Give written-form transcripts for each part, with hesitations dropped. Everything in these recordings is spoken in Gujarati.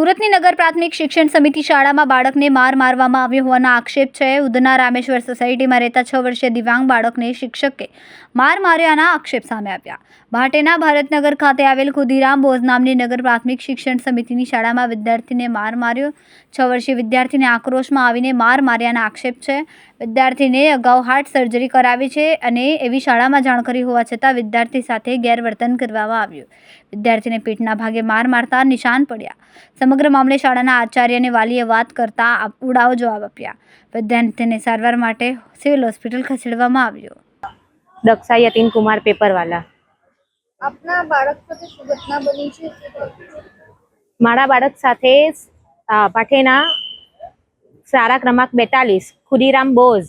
સુરતની નગર પ્રાથમિક શિક્ષણ સમિતિ શાળામાં બાળકને માર મારવામાં આવ્યો હોવાના આક્ષેપ છે। ઉધના રામેશ્વર સોસાયટીમાં રહેતા 6 વર્ષીય દિવ્યાંગ બાળકને શિક્ષકે માર માર્યાના આક્ષેપ સામે આવ્યા। ભાટેના ભારતનગર ખાતે આવેલ ખુદીરામ બોઝ નામની નગર પ્રાથમિક શિક્ષણ સમિતિની શાળામાં વિદ્યાર્થીને માર માર્યો। 6 વર્ષીય વિદ્યાર્થીને આક્રોશમાં આવીને માર માર્યાના આક્ષેપ છે। વિદ્યાર્થીને અગાઉ હાર્ટ સર્જરી કરાવી છે અને એવી શાળામાં જાણ કરી હોવા છતાં વિદ્યાર્થી સાથે ગેરવર્તન કરવામાં આવ્યું। વિદ્યાર્થીને પીઠના ભાગે માર મારતા નિશાન પડ્યા। સમગ્ર મામલે શાળાના આચાર્ય અને વાલીએ વાત કરતા ઉડાવ જવાબ આપ્યા। વિદ્યાર્થીને સારવાર માટે સિવિલ હોસ્પિટલ ખસેડવામાં આવ્યો। दक्षा यतीन कुमार पेपरवाला। अपना बाळक સાથે શું ઘટના બની છે? મારા બાળક સાથે પાઠેના શાળા ક્રમાંક 42 ખુદીરામ બોઝ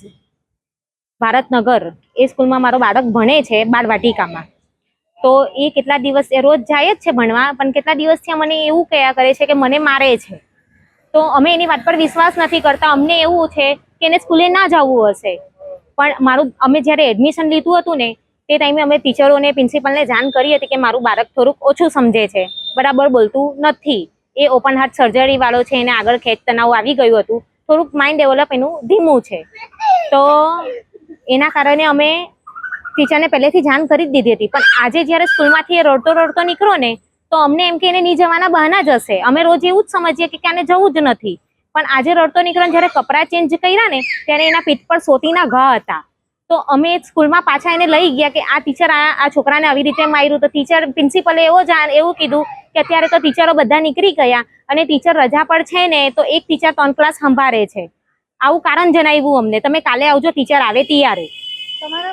ભારતનગર એ સ્કૂલમાં મારો બાળક ભણે છે બાળવાટિકામાં। તો એ કેટલા દિવસ રોજ જાય જ છે ભણવા, પણ કેટલા દિવસથી મને એવું કહ્યા કરે છે કે મને મારે છે। તો અમે એની વાત પર વિશ્વાસ નથી કરતા। અમને એવું છે કે એને સ્કૂલે ના જવું હશે, પણ અમે જ્યારે એડમિશન લીધું હતું ને તે ટાઈમે અમે ટીચરોને પ્રિન્સિપલને જાણ કરી હતી કે મારું બાળક થોડુંક ઓછું સમજે છે, બરાબર બોલતું નથી, એ ઓપન હાર્ટ સર્જરી વાળો છે, એને આગળ ખેંચ તણાવ આવી ગયું હતું, થોડુંક માઇન્ડ ડેવલપ એનું ધીમું છે। તો એના કારણે અમે ટીચરને પહેલેથી જાણ કરી જ દીધી હતી, પણ આજે જ્યારે સ્કૂલમાંથી એ રડતો રડતો નીકળ્યો ને તો અમને એમ કે એને નહીં જવાના બહાના જ હશે। અમે રોજ એવું જ સમજીએ કે આને જવું જ નથી, પણ આજે રડતો નીકળ્યો જ્યારે કપડાં ચેન્જ કર્યા ને ત્યારે એના પીઠ પર સોટીના ઘા હતા। તો અમે સ્કૂલમાં પાછા એને લઈ ગયા કે આ ટીચર આ છોકરાને આવી રીતે માર્યું। તો ટીચર પ્રિન્સિપલે એવું કીધું કે અત્યારે તો ટીચરો બધા નીકળી ગયા અને ટીચર રજા પર છે ને તો એક ટીચર 3 ક્લાસ સંભાળે છે। આવું કારણ જણાવ્યું અમને, તમે કાલે આવજો, ટીચર આવે ત્યારે। તમારા